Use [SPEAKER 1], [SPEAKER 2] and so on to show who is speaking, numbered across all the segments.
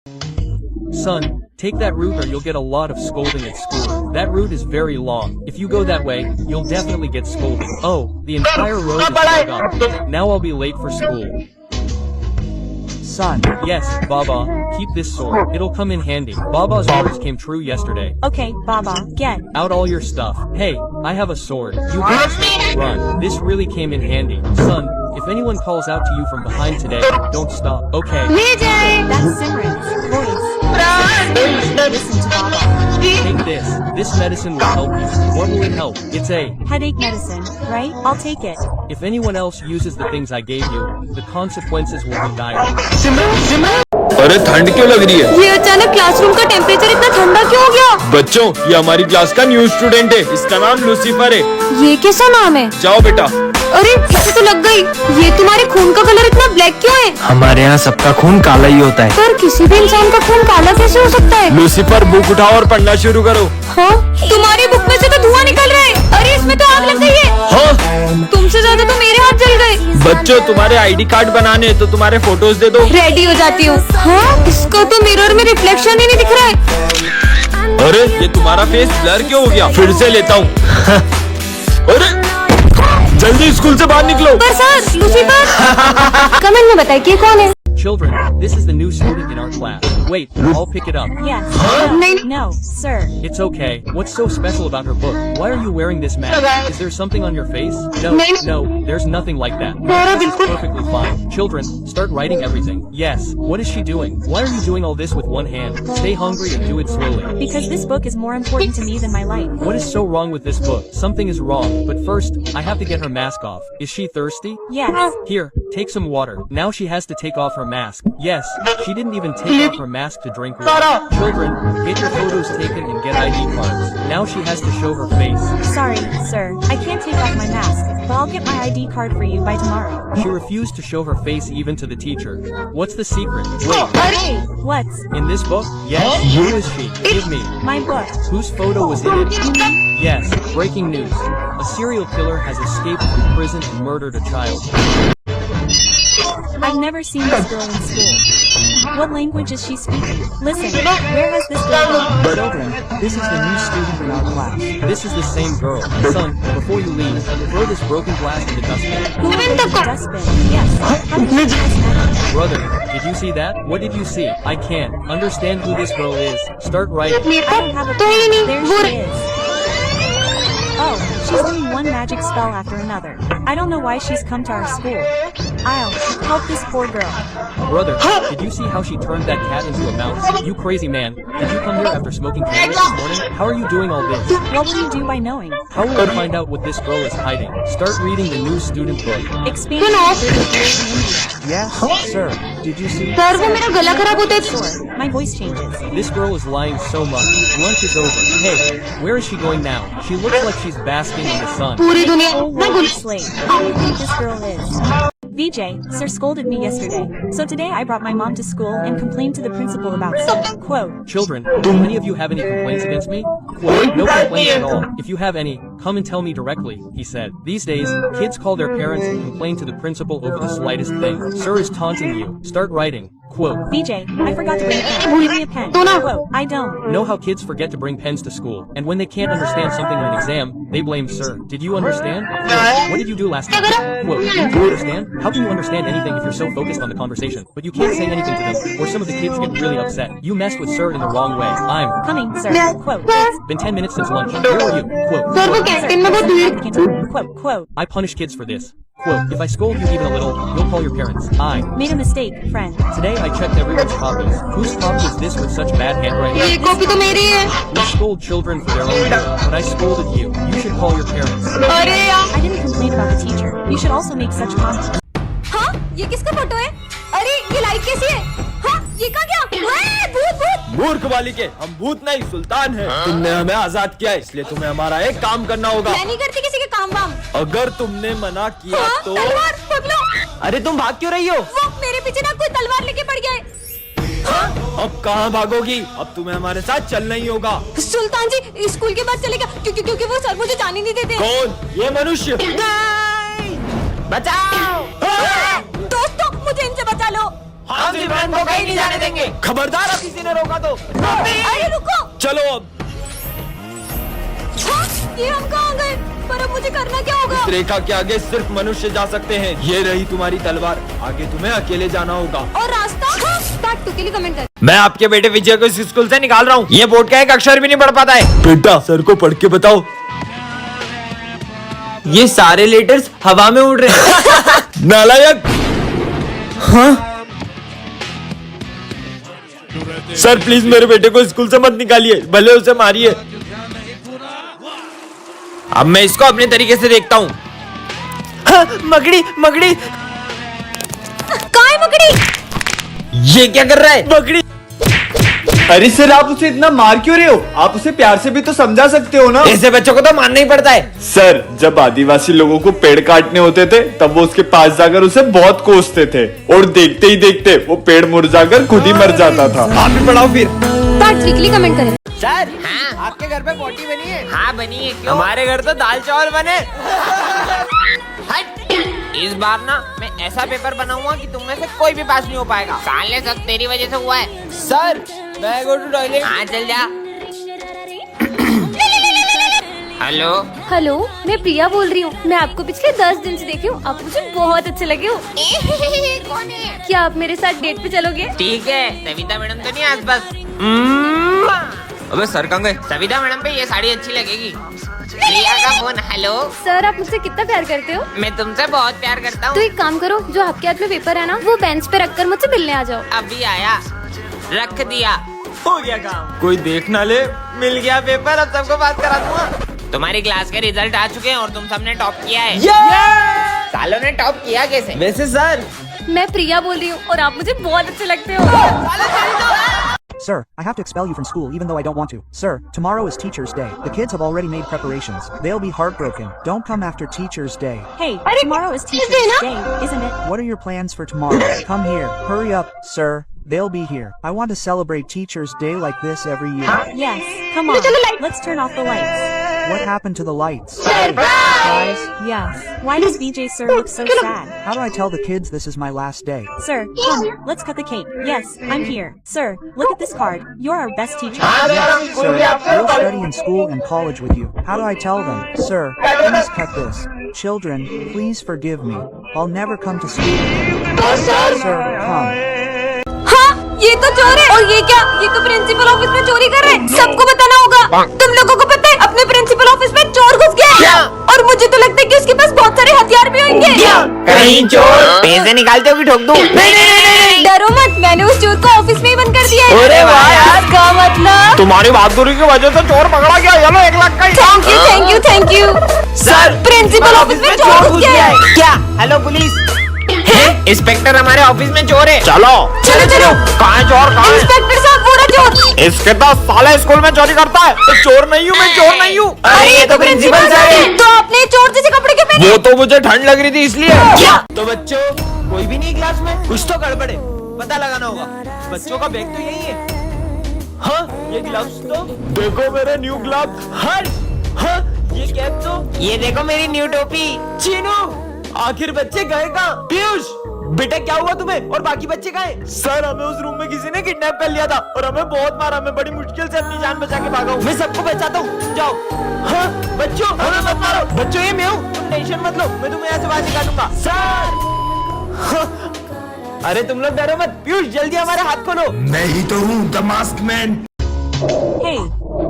[SPEAKER 1] Son, take that route or you'll get a lot of scolding at school. That route is very long. If you go that way, you'll definitely get scolded. Oh, the entire road is dug up. Now I'll be late for school.
[SPEAKER 2] Son,
[SPEAKER 1] Yes, Baba, keep this sword. It'll come in handy. Baba's words came true yesterday.
[SPEAKER 3] Okay, Baba, get.
[SPEAKER 1] Out all your stuff. Hey, I have a sword. You can run. This really came in handy. Son, if anyone calls out to you from behind today, don't stop. Okay.
[SPEAKER 3] That's Simran's voice. Listen to Baba.
[SPEAKER 1] Take this. This medicine will help you. What will it help? It's a
[SPEAKER 3] Headache medicine, right? I'll take it.
[SPEAKER 1] If anyone else uses the things I gave you, the consequences will be dire.
[SPEAKER 4] अरे ठंड क्यों लग रही है?
[SPEAKER 5] ये अचानक classroom का temperature इतना ठंडा क्यों हो गया?
[SPEAKER 4] बच्चों, ये हमारी क्लास का न्यू स्टूडेंट है। इसका नाम लूसीफर है।
[SPEAKER 5] ये कैसा नाम है?
[SPEAKER 4] जाओ बेटा।
[SPEAKER 5] अरे इसे तो लग गई। ये तुम्हारे खून का कलर इतना ब्लैक क्यों है?
[SPEAKER 2] हमारे यहाँ सबका खून काला ही होता है।
[SPEAKER 5] पर किसी भी इंसान का खून काला कैसे हो सकता है?
[SPEAKER 4] लूसीफर, बुक उठाओ और पढ़ना शुरू करो।
[SPEAKER 5] हाँ? तुम्हारी बुक में से तो धुआं निकल रहा है। अरे इसमें तो आग लग गई है।
[SPEAKER 4] हाँ?
[SPEAKER 5] तुमसे ज्यादा तो मेरे हाथ जल गए।
[SPEAKER 4] बच्चों, तुम्हारे आईडी कार्ड बनाने हैं तो तुम्हारे फोटोज दे दो।
[SPEAKER 5] रेडी हो जाती हूँ। हाँ? इसका तो मिरर में रिफ्लेक्शन ही नहीं दिख रहा है।
[SPEAKER 4] अरे ये तुम्हारा फेस ब्लर क्यों हो गया? फिर से लेता हूँ। अरे जल्दी स्कूल से बाहर निकलो।
[SPEAKER 5] पर सर, लूसीफर कमेंट में बताइए कि कौन है?
[SPEAKER 1] Children, this is the new student in our class. Wait, I'll pick it up.
[SPEAKER 3] Yes. No, sir.
[SPEAKER 1] It's okay. What's so special about her book? Why are you wearing this mask? Is there something on your face? No, there's nothing like that. This is perfectly fine. Children, start writing everything. Yes. What is she doing? Why are you doing all this with one hand? Stay hungry and do it slowly.
[SPEAKER 3] Because this book is more important to me than my life.
[SPEAKER 1] What is so wrong with this book? Something is wrong, but first, I have to get her mask off. Is she thirsty?
[SPEAKER 3] Yes.
[SPEAKER 1] Here, take some water. Now she has to take off her mask. Yes, she didn't even take off her mask to drink water. Children, get your photos taken and get ID cards. Now she has to show her face.
[SPEAKER 3] Sorry, sir. I can't take off my mask, but I'll get my ID card for you by tomorrow.
[SPEAKER 1] She refused to show her face even to the teacher. What's the secret? Wait,
[SPEAKER 3] Hey, what's
[SPEAKER 1] in this book? Yes, who is she? Give me.
[SPEAKER 3] my book?
[SPEAKER 1] Whose photo was in it? Yes, breaking news. A serial killer has escaped from prison and murdered a child.
[SPEAKER 3] I've never seen this girl in school. What language is she speaking? Listen, where has this girl been?
[SPEAKER 2] children, this is the new student in our class.
[SPEAKER 1] This is the same girl. Son, before you leave, throw this broken glass in the dustbin.
[SPEAKER 3] Who in the dustbin? Yes. How did she just happen?
[SPEAKER 1] Brother, did you see that? What did you see? I can't understand who this girl is. Start writing.
[SPEAKER 3] I don't have a clue. There she is. Oh, she's doing one magic spell after another. I don't know why she's come to our school. I'll help this poor girl.
[SPEAKER 1] Brother, did you see how she turned that cat into a mouse? You crazy man. Did you come here after smoking cannabis this morning? How are you doing all this?
[SPEAKER 3] What will you do by knowing?
[SPEAKER 1] How will I find out what this girl is hiding? Start reading the new student book.
[SPEAKER 3] Expand the British in India.
[SPEAKER 2] Yes, sir. Did you see?
[SPEAKER 5] Sir वो मेरा गला खराब होता है।
[SPEAKER 3] Sure, my voice changes.
[SPEAKER 1] This girl is lying so much. Lunch is over. Hey, where is she going now? She looks like she's basking in the sun.
[SPEAKER 5] पूरी दुनिया
[SPEAKER 3] Oh,
[SPEAKER 5] मैं
[SPEAKER 3] what a slave. Who do you think this girl is? VJ, sir scolded me yesterday. So today I brought my mom to school and complained to the principal about sir. Quote,
[SPEAKER 1] Children, do any of you have any complaints against me? Quote, no complaints at all. If you have any, come and tell me directly, he said. These days, kids call their parents and complain to the principal over the slightest thing. Sir is taunting you. Start writing. Quote,
[SPEAKER 3] VJ, I forgot to bring a pen. Give me a pen. Quote, I don't.
[SPEAKER 1] know how kids forget to bring pens to school, and when they can't understand something in an exam, they blame sir. Did you understand? Quote, what did you do last time? Quote, didn't you understand? How can you understand anything if you're so focused on the conversation? But you can't say anything to them, or some of the kids get really upset. You messed with sir in the wrong way. I'm
[SPEAKER 3] Coming, sir. Quote,
[SPEAKER 1] been 10 minutes since lunch. Where were you? Quote,
[SPEAKER 5] sir वो canteen में बहुत भीड़।
[SPEAKER 3] quote,
[SPEAKER 1] I punish kids for this. Quote, if I scold you even a little, you'll call your parents. I
[SPEAKER 3] made a mistake, friend.
[SPEAKER 1] Today I checked everyone's copies. Whose copy is this with such bad handwriting?
[SPEAKER 5] ये copy तो मेरी है।
[SPEAKER 1] We scold children for their own good, but I scolded you. You should call your parents.
[SPEAKER 5] अरे यार।
[SPEAKER 3] I didn't complain about the teacher. You should also make such comments.
[SPEAKER 5] हाँ? ये किसका photo है? अरे ये लाइट कैसी है? हाँ? ये कहाँ गया? ओए, भूत भूत।
[SPEAKER 4] मूर्ख बालिके, हम भूत नहीं सुल्तान हैं। तुमने हमें आजाद किया, इसलिए तुम्हें हमारा एक काम करना होगा।
[SPEAKER 5] मैं नहीं करती किसी के काम वाम।
[SPEAKER 4] अगर तुमने मना किया
[SPEAKER 5] हाँ?
[SPEAKER 4] तो
[SPEAKER 5] तलवार पकड़ो।
[SPEAKER 4] अरे तुम भाग क्यों रही हो?
[SPEAKER 5] वो मेरे पीछे ना कोई तलवार लेके पड़ गया है।
[SPEAKER 4] अब कहाँ भागोगी? अब तुम्हें हमारे साथ चलना ही होगा।
[SPEAKER 5] सुल्तान जी स्कूल के बाद चलेगा क्योंकि वो सर मुझे जाने नहीं देते।
[SPEAKER 4] कौन? ये मनुष्य। बचाओ!
[SPEAKER 5] दोस्तों मुझे इनसे बचा लो।
[SPEAKER 4] हम सिमरन को कहीं नहीं जाने देंगे। खबरदार अब किसी ने रोका तो।
[SPEAKER 5] अरे रुको।
[SPEAKER 4] चलो अब।
[SPEAKER 5] हाँ, ये हम कहाँ गए? पर अब मुझे करना क्या होगा?
[SPEAKER 4] इस रेखा के आगे सिर्फ मनुष्य जा सकते हैं। ये रही तुम्हारी तलवार, आगे तुम्हें अकेले जाना होगा।
[SPEAKER 5] और रास्ता? हाँ, स्टार्ट 2 के लिए कमेंट कर।
[SPEAKER 4] मैं आपके बेटे विजय को इस स्कूल से निकाल रहा हूँ। ये बोर्ड का एक अक्षर भी नहीं पढ़ पाता है। बेटा सर को पढ़ के बताओ। ये सारे लेटर्स हवा में उड़ रहे हैं। नालायक। हाँ? सर प्लीज मेरे बेटे को स्कूल से मत निकालिए, भले उसे मारिए। अब मैं इसको अपने तरीके से देखता हूँ। हाँ, मकड़ी मकड़ी।
[SPEAKER 5] कहाँ है मकड़ी?
[SPEAKER 4] ये क्या कर रहा है? मकड़ी।
[SPEAKER 6] अरे सर आप उसे इतना मार क्यों रहे हो? आप उसे प्यार से भी तो समझा सकते हो ना।
[SPEAKER 4] ऐसे बच्चों को तो मारना ही पड़ता है।
[SPEAKER 6] सर जब आदिवासी लोगों को पेड़ काटने होते थे तब वो उसके पास जाकर उसे बहुत कोसते थे और देखते ही देखते वो पेड़ मुरझाकर खुद ही मर जाता था।
[SPEAKER 4] आप भी पढ़ाओ फिर।
[SPEAKER 5] स्टार्ट 3 के लिए कमेंट करें।
[SPEAKER 4] सर हाँ आपके घर पे पोटी बनी है? हाँ बनी है। क्यों? हमारे घर तो दाल चावल बने। हट। इस बार ना मैं ऐसा पेपर बनाऊंगा कि तुम में से कोई भी पास नहीं हो पाएगा। साले सब तेरी वजह से हुआ है। सर मैं गो टू टॉयलेट। हाँ चल जा। हेलो
[SPEAKER 5] हेलो, मैं प्रिया बोल रही हूँ। मैं आपको पिछले 10 दिन से देखी हूँ। आप मुझे बहुत अच्छे लगे हो। कौन है? क्या आप मेरे साथ डेट पे चलोगे?
[SPEAKER 4] ठीक है। सविता मैडम तो नहीं आसपास? अबे सर कहाँ गए? सविता मैडम पे ये साड़ी अच्छी लगेगी। प्रिया का फोन। हेलो
[SPEAKER 5] सर आप मुझसे कितना प्यार करते हो?
[SPEAKER 4] मैं तुमसे बहुत प्यार करता
[SPEAKER 5] तो
[SPEAKER 4] हूँ।
[SPEAKER 5] एक काम करो, जो आपके हाथ में पेपर है ना वो बेंच पे रखकर मुझसे मिलने आ जाओ।
[SPEAKER 4] अभी आया, रख दिया, हो गया काम। कोई देख ना ले, मिल गया पेपर। अब सबको बात करा दूंगा। तुम्हारी क्लास के रिजल्ट आ चुके हैं और तुम सबने टॉप किया है। सालों ने टॉप किया कैसे? वैसे सर
[SPEAKER 5] मैं प्रिया बोल रही हूँ और आप मुझे बहुत अच्छे लगते हो।
[SPEAKER 2] Sir, I have to expel you from school even though I don't want to. Sir, tomorrow is Teacher's Day. The kids have already made preparations. They'll be heartbroken. Don't come after Teacher's Day.
[SPEAKER 3] Hey, tomorrow is Teacher's Day, isn't it?
[SPEAKER 2] What are your plans for tomorrow? Come here. Hurry up, sir. They'll be here. I want to celebrate Teacher's Day like this every year.
[SPEAKER 3] Yes, come on. Let's turn off the lights.
[SPEAKER 2] What happened to the lights?
[SPEAKER 3] Surprise! Yes. Why does VJ sir look so sad?
[SPEAKER 2] How do I tell the kids this is my last day?
[SPEAKER 3] Sir, come, let's cut the cake. Yes, I'm here. Sir, look at this card. You're our best teacher.
[SPEAKER 2] Yes, sir. We'll study in school and college with you. How do I tell them? Sir, please cut this. Children, please forgive me. I'll never come to school. Sir, come.
[SPEAKER 5] हाँ, ये तो चोर है। और ये क्या? ये तो प्रिंसिपल ऑफिस में चोरी कर रहे हैं। सबको बताना होगा। तुम लोगों को पता है अपने प्रिंसिपल ऑफिस में चोर घुस गया है। और मुझे तो लगता है कि उसके पास बहुत सारे हथियार भी होंगे।
[SPEAKER 4] कहीं चोर पैसे निकालते हो कि ठोक दूं?
[SPEAKER 5] नहीं, डरो मत, मैंने उस चोर को ऑफिस में ही बंद कर दिया है।
[SPEAKER 4] अरे वाह यार।
[SPEAKER 5] इसका मतलब
[SPEAKER 4] तुम्हारी बहादुरी की वजह से चोर पकड़ा गया। चलो 1 लाख का।
[SPEAKER 5] Thank you thank you thank you.
[SPEAKER 4] Sir
[SPEAKER 5] principal office में चोर घुस गया है।
[SPEAKER 4] क्या? Hello police. इंस्पेक्टर हमारे ऑफिस में चोर है। चलो
[SPEAKER 5] चलो चलो।
[SPEAKER 4] कहाँ है चोर? कहाँ है?
[SPEAKER 5] इंस्पेक्टर साहब पूरा चोर।
[SPEAKER 4] इसके तो साले स्कूल में चोरी करता है। तो चोर नहीं हूँ मैं, चोर नहीं हूँ। अरे ये तो प्रिंसिपल सर है।
[SPEAKER 5] तो आपने चोर जैसे कपड़े क्यों पहने?
[SPEAKER 4] वो तो मुझे ठंड लग रही थी इसलिए। क्या? तो बच्चों कोई भी नहीं क्लास में? कुछ तो गड़बड़ है, पता लगाना होगा। बच्चों का बैग तो यही है। हाँ ये ग्लव्स तो देखो, मेरे न्यू ग्लव्स। हाँ ये कैप तो, ये देखो मेरी न्यू टोपी। चीनू आखिर बच्चे गए कहाँ? पीयूष बेटा क्या हुआ तुम्हें? और बाकी बच्चे कहाँ हैं? सर हमें उस रूम में किसी ने किडनैप कर लिया था और हमें बहुत मारा। मैं बड़ी मुश्किल से अपनी जान बचा के भागा हूँ। मैं सबको बचाता हूँ, जाओ। हाँ बच्चों हमें मत मारो। बच्चों ये मैं हूँ, तुम टेंशन मत लो, मैं तुम्हें यहाँ से बाहर निकालूंगा। सर हाँ। अरे तुम लोग डरो मत। पीयूष जल्दी हमारे हाथ खोलो।
[SPEAKER 7] मैं ही तो हूँ the mask man.
[SPEAKER 3] Hey,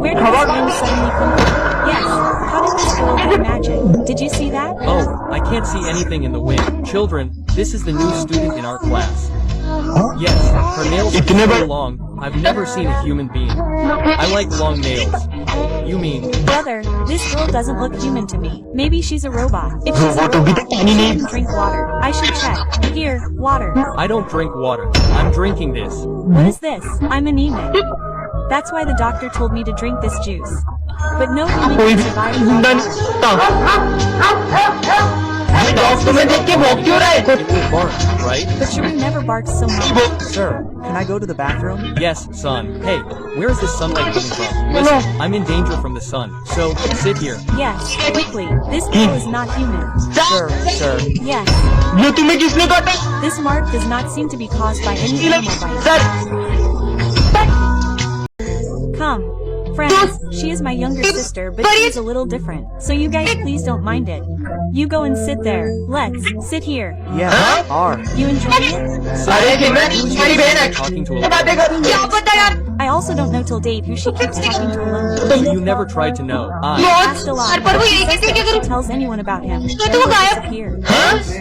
[SPEAKER 3] where did this wind suddenly come from? Yes, how did this girl do magic? Did you see that?
[SPEAKER 1] Oh, I can't see anything in the wind. Children, this is the new student in our class. Yes, her nails are so long. I've never seen a human being. I like long nails. You mean?
[SPEAKER 3] Brother, this girl doesn't look human to me. Maybe she's a robot. If she's a robot, then she shouldn't drink water. I should check. Here, water.
[SPEAKER 1] I don't drink water. I'm drinking this.
[SPEAKER 3] What is this? I'm anemic. That's why the doctor told me to drink this juice. But no human can survive without water.
[SPEAKER 4] ये dog तुम्हें देख के भौंक क्यों रहा है?
[SPEAKER 1] It will bark, right?
[SPEAKER 3] But Chewie never barks so much.
[SPEAKER 2] Sir, can I go to the bathroom?
[SPEAKER 1] Yes, son. Hey, where is this sunlight coming from? Listen, I'm in danger from the sun, so sit here.
[SPEAKER 3] Yes, quickly. This girl is not human.
[SPEAKER 2] Sir.
[SPEAKER 3] Yes,
[SPEAKER 4] ये तुम्हें किसने काटा?
[SPEAKER 3] this mark does not seem to be caused by any animal bite.
[SPEAKER 4] Sir,
[SPEAKER 3] Come. Friends, she is my younger sister, but she's a little different. So you guys please don't mind it. You go and sit there. Let's sit here.
[SPEAKER 2] Yeah, R.
[SPEAKER 3] You enjoy it?
[SPEAKER 4] अरे सिमरन, मेरी बहन है।
[SPEAKER 1] Talking to
[SPEAKER 4] ये
[SPEAKER 1] a
[SPEAKER 4] बातें कर। क्या पता यार?
[SPEAKER 3] I also don't know till date who she keeps talking to alone.
[SPEAKER 1] You never tried to know.
[SPEAKER 3] I asked a lot, but she says that she tells anyone about him. He will disappear.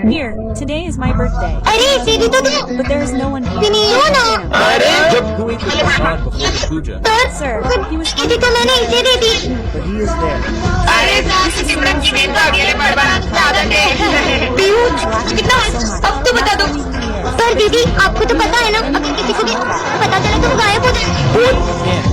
[SPEAKER 3] Here, today is my birthday. But there is no one here.
[SPEAKER 4] अरे जब
[SPEAKER 1] Who ate the prasad before the puja?
[SPEAKER 3] Sir, he was hungry.
[SPEAKER 2] But he is there.
[SPEAKER 4] अरे सिमरन की बहन तो अकेले बर्बाद आदत है।
[SPEAKER 5] कितना अब तो बता दो। पर दीदी आपको तो पता है ना, अगर किसी को भी पता चला तो वो गायब हो जाए।
[SPEAKER 1] You can't.